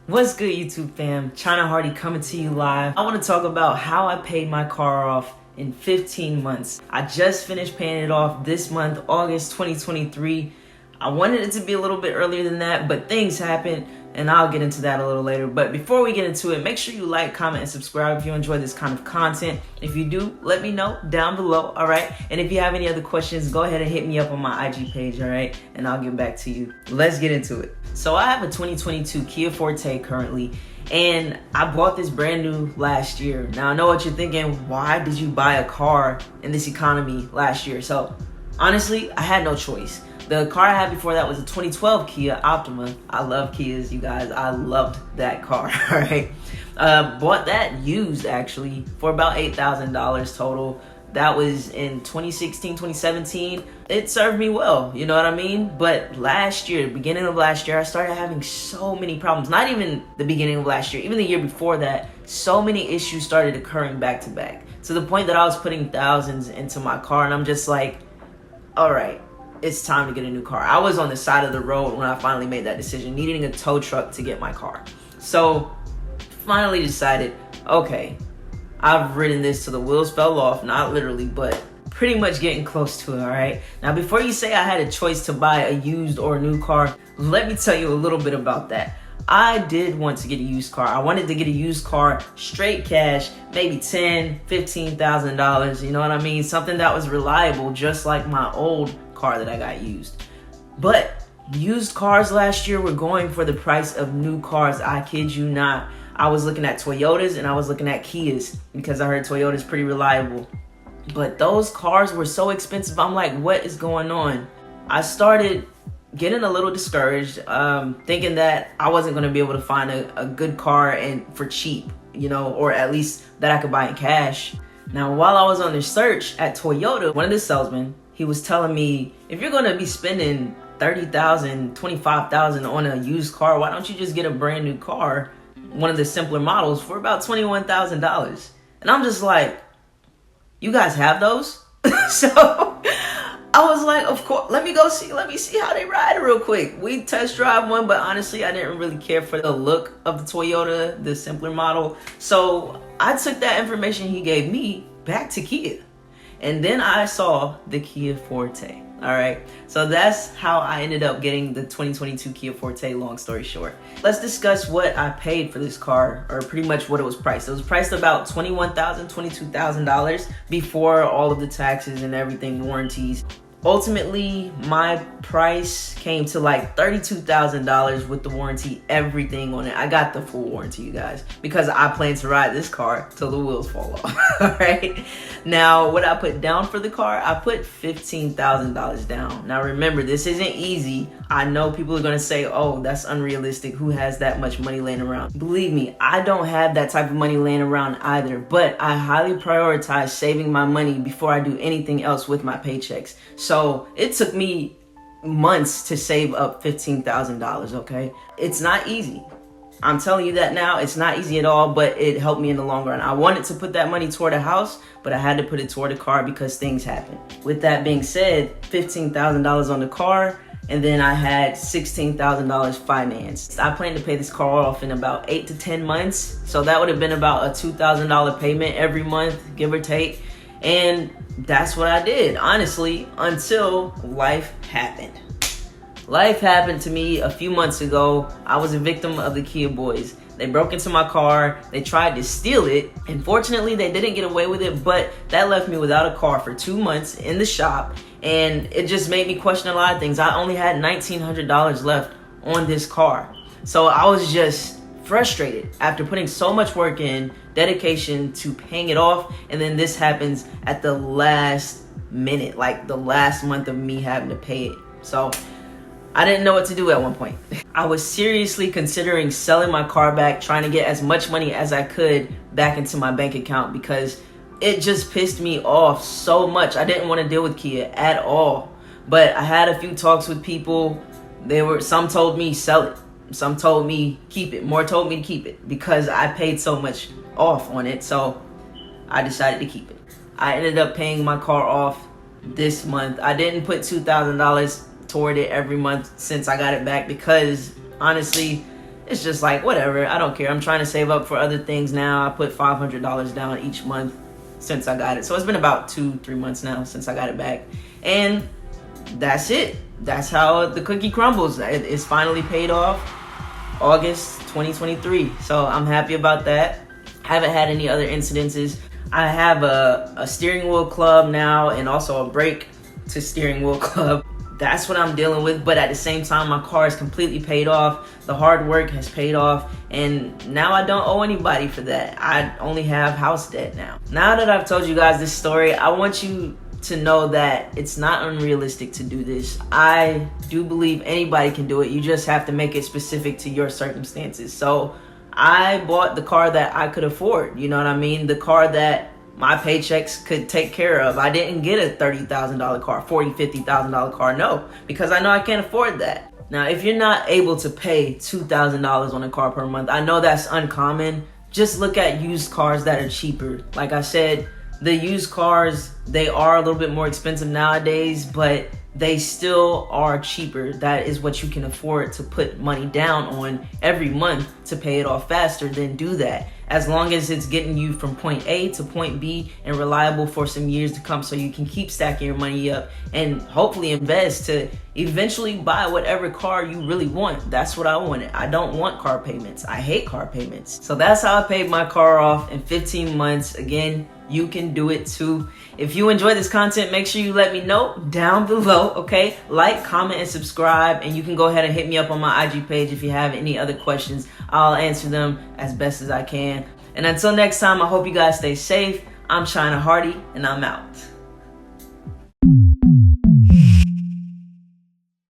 What's good, YouTube fam? China Hardy coming to you live. I want to talk about how I paid my car off in 15 months. I just finished paying it off this month, August 2023. I wanted it to be a little bit earlier than that, but things happened, and I'll get into that a little later. But before we get into it, make sure you like, comment, and subscribe if you enjoy this kind of content. If you do, let me know down below, all right? And if you have any other questions, go ahead and hit me up on my IG page, all right? And I'll get back to you. Let's get into it. So I have a 2022 Kia Forte currently, and I bought this brand new last year. Now I know what you're thinking, why did you buy a car in this economy last year? So honestly, I had no choice. The car I had before that was a 2012 Kia Optima. I love Kias, you guys. I loved that car, all right? Bought that used, actually, for about $8,000 total. That was in 2016, 2017. It served me well, you know what I mean? But last year, beginning of last year, I started having so many problems. Not even the beginning of last year, even the year before that, so many issues started occurring back to back, to the point that I was putting thousands into my car, and I'm just like, all right, it's time to get a new car. I was on the side of the road when I finally made that decision, needing a tow truck to get my car. So finally decided, okay, I've ridden this till the wheels fell off, not literally, but pretty much getting close to it, all right? Now, before you say I had a choice to buy a used or a new car, let me tell you a little bit about that. I did want to get a used car. I wanted to get a used car straight cash, maybe $10,000, $15,000, you know what I mean? Something that was reliable, just like my old car that I got used. But used cars last year were going for the price of new cars. I kid you not. I was looking at Toyotas and I was looking at Kias because I heard Toyota's pretty reliable. But those cars were so expensive. I'm like, what is going on? I started getting a little discouraged, thinking that I wasn't going to be able to find a good car and for cheap, you know, or at least that I could buy in cash. Now, while I was on the search at Toyota, one of the salesmen, he was telling me, if you're going to be spending $30,000, $25,000 on a used car, why don't you just get a brand new car, one of the simpler models, for about $21,000? And I'm just like, you guys have those? So I was like, of course, let me see how they ride real quick. We test drive one, but honestly, I didn't really care for the look of the Toyota, the simpler model. So I took that information he gave me back to Kia. And then I saw the Kia Forte. All right, so that's how I ended up getting the 2022 Kia Forte, long story short. Let's discuss what I paid for this car, or pretty much what it was priced. It was priced about $21,000, $22,000 before all of the taxes and everything, warranties. Ultimately, my price came to like $32,000 with the warranty, everything on it. I got the full warranty, you guys, because I plan to ride this car till the wheels fall off. All right. Now, what I put down for the car, I put $15,000 down. Now, remember, this isn't easy. I know people are going to say, oh, that's unrealistic. Who has that much money laying around? Believe me, I don't have that type of money laying around either, but I highly prioritize saving my money before I do anything else with my paychecks. So it took me months to save up $15,000, okay? It's not easy. I'm telling you that now. It's not easy at all, but it helped me in the long run. I wanted to put that money toward a house, but I had to put it toward a car because things happen. With that being said, $15,000 on the car, and then I had $16,000 financed. I plan to pay this car off in about 8 to 10 months. So that would have been about a $2,000 payment every month, give or take. And that's what I did, honestly, until life happened. Life happened to me a few months ago. I was a victim of the Kia boys. They broke into my car, they tried to steal it. Unfortunately, they didn't get away with it, but that left me without a car for 2 months in the shop, and it just made me question a lot of things. I only had $1,900 left on this car. So I was just frustrated after putting so much work in, dedication to paying it off, and then this happens at the last minute, like the last month of me having to pay it. So I didn't know what to do at one point. I was seriously considering selling my car back, trying to get as much money as I could back into my bank account because it just pissed me off so much. I didn't want to deal with Kia at all. But I had a few talks with people. Some told me sell it. Some told me keep it. More told me to keep it because I paid so much off on it. So I decided to keep it. I ended up paying my car off this month. I didn't put $2,000 toward it every month since I got it back, because honestly, it's just like, whatever, I don't care. I'm trying to save up for other things now. I put $500 down each month since I got it. So it's been about 2-3 months now since I got it back. And that's it. That's how the cookie crumbles. It's finally paid off, August 2023. So I'm happy about that. I haven't had any other incidences. I have a steering wheel club now, and also a brake to steering wheel club. That's what I'm dealing with, but at the same time, my car is completely paid off. The hard work has paid off, and now I don't owe anybody for that. I only have house debt now. Now that I've told you guys this story, I want you to know that it's not unrealistic to do this. I do believe anybody can do it. You just have to make it specific to your circumstances. So I bought the car that I could afford, you know what I mean? The car that my paychecks could take care of. I didn't get a $30,000 car, $40,000, $50,000 car, no, because I know I can't afford that. Now, if you're not able to pay $2,000 on a car per month, I know that's uncommon. Just look at used cars that are cheaper. Like I said, the used cars, they are a little bit more expensive nowadays, but they still are cheaper. That is what you can afford to put money down on every month to pay it off faster. Then do that. As long as it's getting you from point A to point B and reliable for some years to come, so you can keep stacking your money up and hopefully invest to eventually buy whatever car you really want. That's what I wanted. I don't want car payments. I hate car payments. So that's how I paid my car off in 15 months. Again, you can do it too. If you enjoy this content, make sure you let me know down below, okay? Like, comment, and subscribe, and you can go ahead and hit me up on my IG page if you have any other questions. I'll answer them as best as I can. And until next time, I hope you guys stay safe. I'm China Hardy, and I'm out.